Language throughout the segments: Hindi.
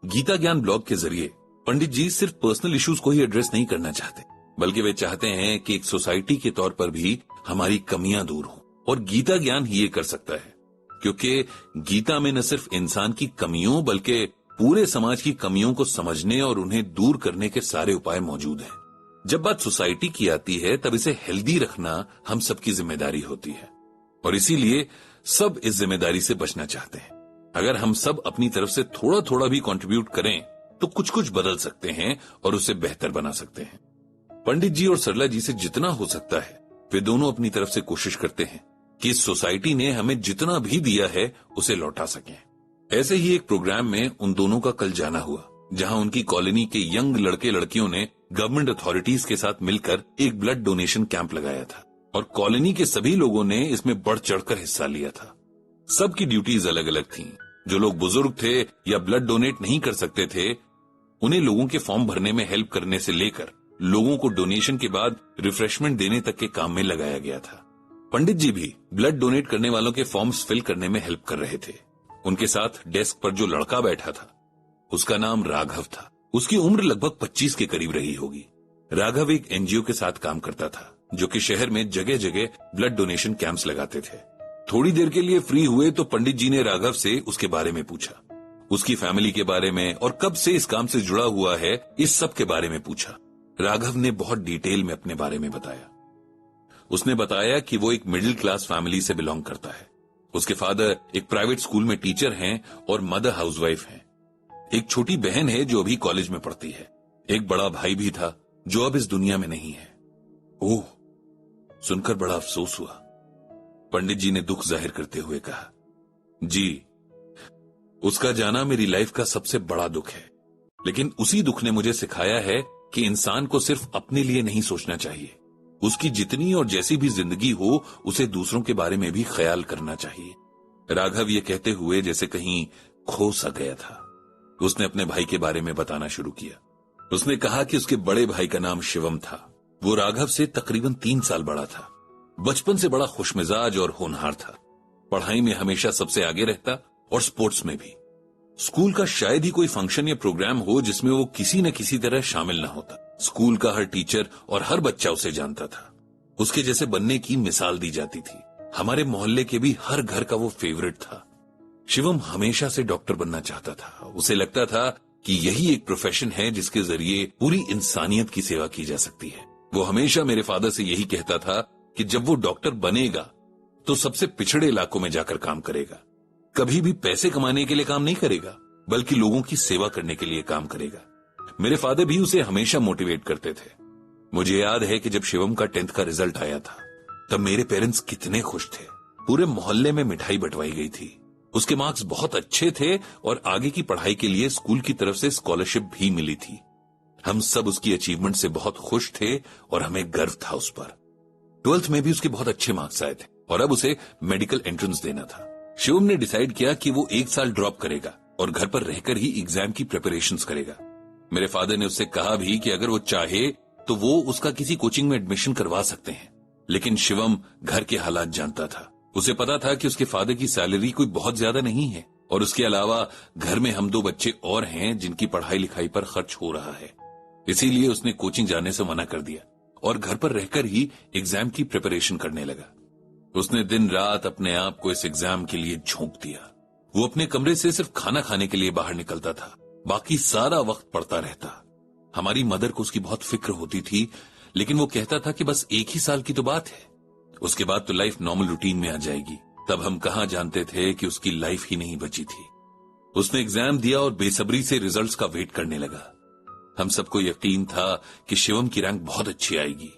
गीता ज्ञान ब्लॉग के जरिए पंडित जी सिर्फ पर्सनल इश्यूज को ही एड्रेस नहीं करना चाहते, बल्कि वे चाहते हैं कि एक सोसाइटी के तौर पर भी हमारी कमियां दूर हों। और गीता ज्ञान ही ये कर सकता है, क्योंकि गीता में न सिर्फ इंसान की कमियों बल्कि पूरे समाज की कमियों को समझने और उन्हें दूर करने के सारे उपाय मौजूद हैं। जब बात सोसाइटी की आती है तब इसे हेल्दी रखना हम सबकी जिम्मेदारी होती है, और इसीलिए सब इस जिम्मेदारी से बचना चाहते हैं। अगर हम सब अपनी तरफ से थोड़ा थोड़ा भी कंट्रीब्यूट करें तो कुछ कुछ बदल सकते हैं और उसे बेहतर बना सकते हैं। पंडित जी और सरला जी से जितना हो सकता है वे दोनों अपनी तरफ से कोशिश करते हैं कि इस सोसाइटी ने हमें जितना भी दिया है उसे लौटा सकें। ऐसे ही एक प्रोग्राम में उन दोनों का कल जाना हुआ, जहां उनकी कॉलोनी के यंग लड़के लड़कियों ने गवर्नमेंट अथॉरिटीज के साथ मिलकर एक ब्लड डोनेशन कैंप लगाया था, और कॉलोनी के सभी लोगों ने इसमें बढ़ चढ़कर हिस्सा लिया था। सबकी ड्यूटीज अलग अलग थीं। जो लोग बुजुर्ग थे या ब्लड डोनेट नहीं कर सकते थे, उन्हें लोगों के फॉर्म भरने में हेल्प करने से लेकर लोगों को डोनेशन के बाद रिफ्रेशमेंट देने तक के काम में लगाया गया था। पंडित जी भी ब्लड डोनेट करने वालों के फॉर्म्स फिल करने में हेल्प कर रहे थे। उनके साथ डेस्क पर जो लड़का बैठा था उसका नाम राघव था। उसकी उम्र लगभग 25 के करीब रही होगी। राघव एक एनजीओ के साथ काम करता था जो कि शहर में जगह जगह ब्लड डोनेशन कैंप्स लगाते थे। थोड़ी देर के लिए फ्री हुए तो पंडित जी ने राघव से उसके बारे में पूछा, उसकी फैमिली के बारे में और कब से इस काम से जुड़ा हुआ है, इस सब के बारे में पूछा। राघव ने बहुत डिटेल में अपने बारे में बताया। उसने बताया कि वो एक मिडिल क्लास फैमिली से बिलोंग करता है। उसके फादर एक प्राइवेट स्कूल में टीचर हैं और मदर हाउसवाइफ हैं। एक छोटी बहन है जो अभी कॉलेज में पढ़ती है। एक बड़ा भाई भी था जो अब इस दुनिया में नहीं है। ओह, सुनकर बड़ा अफसोस हुआ। पंडित जी ने दुख जाहिर करते हुए कहा, जी, उसका जाना मेरी लाइफ का सबसे बड़ा दुख है, लेकिन उसी दुख ने मुझे सिखाया है कि इंसान को सिर्फ अपने लिए नहीं सोचना चाहिए। उसकी जितनी और जैसी भी जिंदगी हो उसे दूसरों के बारे में भी ख्याल करना चाहिए। राघव ये कहते हुए जैसे कहीं खो सा गया था। उसने अपने भाई के बारे में बताना शुरू किया। उसने कहा कि उसके बड़े भाई का नाम शिवम था। वो राघव से तकरीबन 3 साल बड़ा था। बचपन से बड़ा खुशमिजाज और होनहार था। पढ़ाई में हमेशा सबसे आगे रहता और स्पोर्ट्स में भी। स्कूल का शायद ही कोई फंक्शन या प्रोग्राम हो जिसमें वो किसी न किसी तरह शामिल न होता। स्कूल का हर टीचर और हर बच्चा उसे जानता था। उसके जैसे बनने की मिसाल दी जाती थी। हमारे मोहल्ले के भी हर घर का वो फेवरेट था। शिवम हमेशा से डॉक्टर बनना चाहता था। उसे लगता था कि यही एक प्रोफेशन है जिसके जरिए पूरी इंसानियत की सेवा की जा सकती है। वो हमेशा मेरे फादर से यही कहता था कि जब वो डॉक्टर बनेगा तो सबसे पिछड़े इलाकों में जाकर काम करेगा। कभी भी पैसे कमाने के लिए काम नहीं करेगा, बल्कि लोगों की सेवा करने के लिए काम करेगा। मेरे फादर भी उसे हमेशा मोटिवेट करते थे। मुझे याद है कि जब शिवम का 10th का रिजल्ट आया था तब मेरे पेरेंट्स कितने खुश थे। पूरे मोहल्ले में मिठाई बंटवाई गई थी। उसके मार्क्स बहुत अच्छे थे और आगे की पढ़ाई के लिए स्कूल की तरफ से स्कॉलरशिप भी मिली थी। हम सब उसकी अचीवमेंट से बहुत खुश थे और हमें गर्व था उस पर। 12th में भी उसके बहुत अच्छे मार्क्स आए थे और अब उसे मेडिकल एंट्रेंस देना था। शिवम ने डिसाइड किया कि वो 1 साल ड्रॉप करेगा और घर पर रहकर ही एग्जाम की प्रिपरेशंस करेगा। मेरे फादर ने उससे कहा भी कि अगर वो चाहे तो वो उसका किसी कोचिंग में एडमिशन करवा सकते हैं, लेकिन शिवम घर के हालात जानता था। उसे पता था कि उसके फादर की सैलरी कोई बहुत ज्यादा नहीं है और उसके अलावा घर में हम 2 बच्चे और हैं जिनकी पढ़ाई लिखाई पर खर्च हो रहा है। इसीलिए उसने कोचिंग जाने से मना कर दिया और घर पर रहकर ही एग्जाम की प्रिपरेशन करने लगा। उसने दिन रात अपने आप को इस एग्जाम के लिए झोंक दिया। वो अपने कमरे से सिर्फ खाना खाने के लिए बाहर निकलता था, बाकी सारा वक्त पढ़ता रहता। हमारी मदर को उसकी बहुत फिक्र होती थी, लेकिन वो कहता था कि बस 1 ही साल की तो बात है, उसके बाद तो लाइफ नॉर्मल रूटीन में आ जाएगी। तब हम कहां जानते थे कि उसकी लाइफ ही नहीं बची थी। उसने एग्जाम दिया और बेसब्री से रिजल्ट्स का वेट करने लगा। हम सबको यकीन था कि शिवम की रैंक बहुत अच्छी आएगी,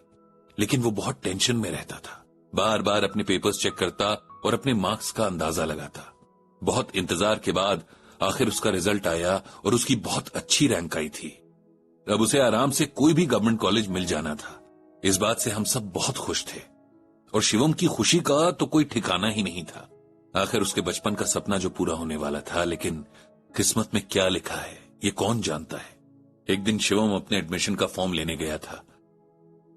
लेकिन वो बहुत टेंशन में रहता था। बार बार अपने पेपर्स चेक करता और अपने मार्क्स का अंदाजा लगाता। बहुत इंतजार के बाद आखिर उसका रिजल्ट आया और उसकी बहुत अच्छी रैंक आई थी। अब उसे आराम से कोई भी गवर्नमेंट कॉलेज मिल जाना था। इस बात से हम सब बहुत खुश थे और शिवम की खुशी का तो कोई ठिकाना ही नहीं था। आखिर उसके बचपन का सपना जो पूरा होने वाला था, लेकिन किस्मत में क्या लिखा है ये कौन जानता है। एक दिन शिवम अपने एडमिशन का फॉर्म लेने गया था।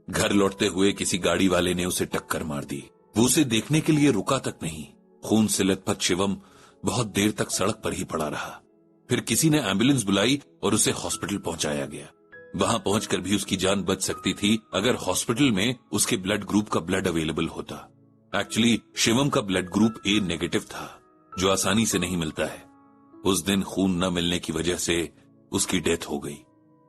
घर लौटते हुए किसी गाड़ी वाले ने उसे टक्कर मार दी। वो उसे देखने के लिए रुका तक नहीं। खून से लथपथ शिवम बहुत देर तक सड़क पर ही पड़ा रहा। फिर किसी ने एम्बुलेंस बुलाई और उसे हॉस्पिटल पहुंचाया गया। वहां पहुंचकर भी उसकी जान बच सकती थी अगर हॉस्पिटल में उसके ब्लड ग्रुप का ब्लड अवेलेबल होता। एक्चुअली शिवम का ब्लड ग्रुप ए नेगेटिव था, जो आसानी से नहीं मिलता है। उस दिन खून न मिलने की वजह से उसकी डेथ हो गई।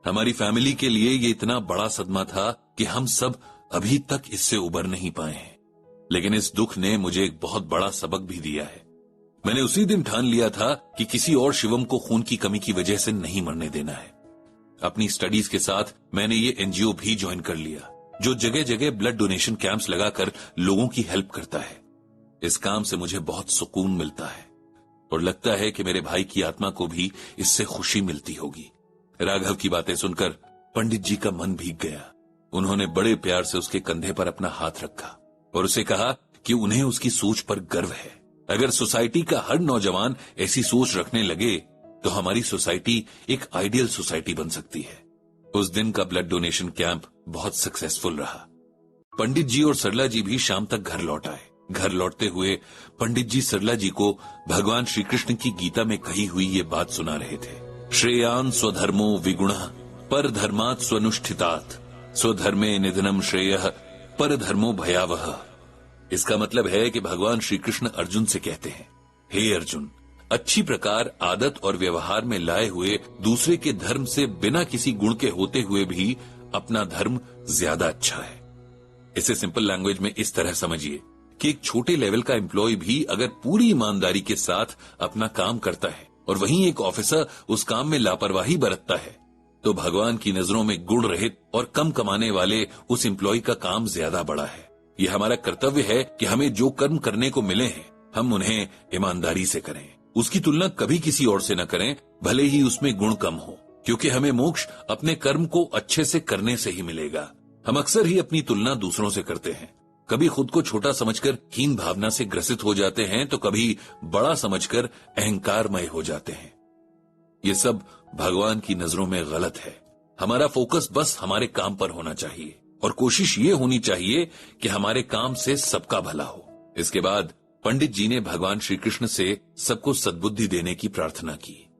हमारी फैमिली के लिए ये इतना बड़ा सदमा था कि हम सब अभी तक इससे उबर नहीं पाए हैं। लेकिन इस दुख ने मुझे एक बहुत बड़ा सबक भी दिया है। मैंने उसी दिन ठान लिया था कि किसी और शिवम को खून की कमी की वजह से नहीं मरने देना है। अपनी स्टडीज के साथ मैंने ये एनजीओ भी ज्वाइन कर लिया, जो जगह जगह ब्लड डोनेशन कैंप्स लगाकर लोगों की हेल्प करता है। इस काम से मुझे बहुत सुकून मिलता है और लगता है कि मेरे भाई की आत्मा को भी इससे खुशी मिलती होगी। राघव की बातें सुनकर पंडित जी का मन भीग गया। उन्होंने बड़े प्यार से उसके कंधे पर अपना हाथ रखा और उसे कहा कि उन्हें उसकी सोच पर गर्व है। अगर सोसाइटी का हर नौजवान ऐसी सोच रखने लगे तो हमारी सोसाइटी एक आइडियल सोसाइटी बन सकती है। उस दिन का ब्लड डोनेशन कैंप बहुत सक्सेसफुल रहा। पंडित जी और सरला जी भी शाम तक घर लौट आए। घर लौटते हुए पंडित जी सरला जी को भगवान श्री कृष्ण की गीता में कही हुई ये बात सुना रहे थे। श्रेयान स्वधर्मो विगुणः पर धर्मात् स्वनुष्ठितात् स्वधर्मे निधनम श्रेयः पर धर्मो भयावह। इसका मतलब है कि भगवान श्री कृष्ण अर्जुन से कहते हैं, हे अर्जुन, अच्छी प्रकार आदत और व्यवहार में लाए हुए दूसरे के धर्म से बिना किसी गुण के होते हुए भी अपना धर्म ज्यादा अच्छा है। इसे सिंपल लैंग्वेज में इस तरह समझिए कि एक छोटे लेवल का एम्प्लॉय भी अगर पूरी ईमानदारी के साथ अपना काम करता है और वहीं एक ऑफिसर उस काम में लापरवाही बरतता है, तो भगवान की नजरों में गुण रहित और कम कमाने वाले उस एम्प्लॉय का काम ज्यादा बड़ा है। यह हमारा कर्तव्य है कि हमें जो कर्म करने को मिले हैं हम उन्हें ईमानदारी से करें। उसकी तुलना कभी किसी और से न करें, भले ही उसमें गुण कम हो, क्योंकि हमें मोक्ष अपने कर्म को अच्छे से करने से ही मिलेगा। हम अक्सर ही अपनी तुलना दूसरों से करते हैं। कभी खुद को छोटा समझकर हीन भावना से ग्रसित हो जाते हैं तो कभी बड़ा समझकर अहंकारमय हो जाते हैं। ये सब भगवान की नजरों में गलत है। हमारा फोकस बस हमारे काम पर होना चाहिए और कोशिश ये होनी चाहिए कि हमारे काम से सबका भला हो। इसके बाद पंडित जी ने भगवान श्री कृष्ण से सबको सद्बुद्धि देने की प्रार्थना की।